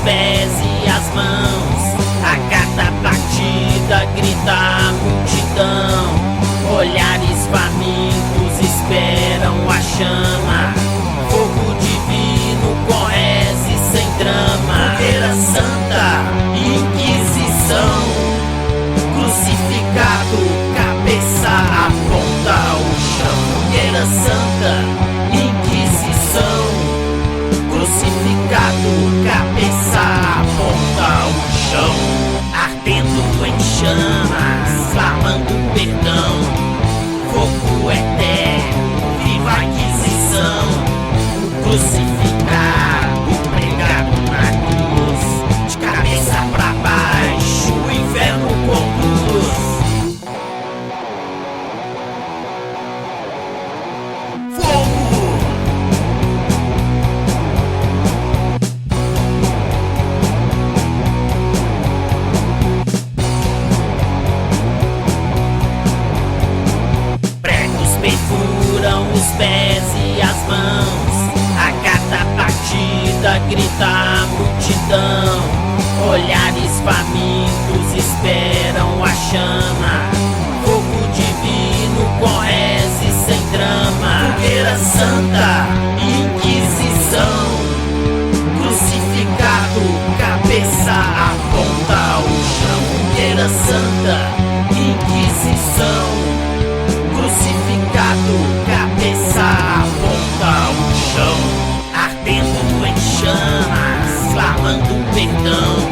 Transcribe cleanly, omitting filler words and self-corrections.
pés e as mãos. A cada batida grita a multidão. Olhares famintos esperam a chama. Fogo divino com reze sem drama. Fogueira santa, inquisição. Crucificado, cabeça aponta ao chão. Fogueira santa, inquisição. Crucificado, cabeça aponta ao chão. Ardendo em chamas, clamando perdão. Fogo eterno, viva a Inquisição. O crucificado, pregado na cruz. De cabeça pra baixo, o inferno conduz. Fogo! Perfuram os pés e as mãos. A cada batida grita a multidão. Olhares famintos esperam a chama. Fogo divino com reze sem drama. Fogueira santa, inquisição. Crucificado, cabeça aponta ao chão. Fogueira santa, inquisição. Crucificado, cabeça aponta ao chão. Ardendo em chamas, clamando perdão.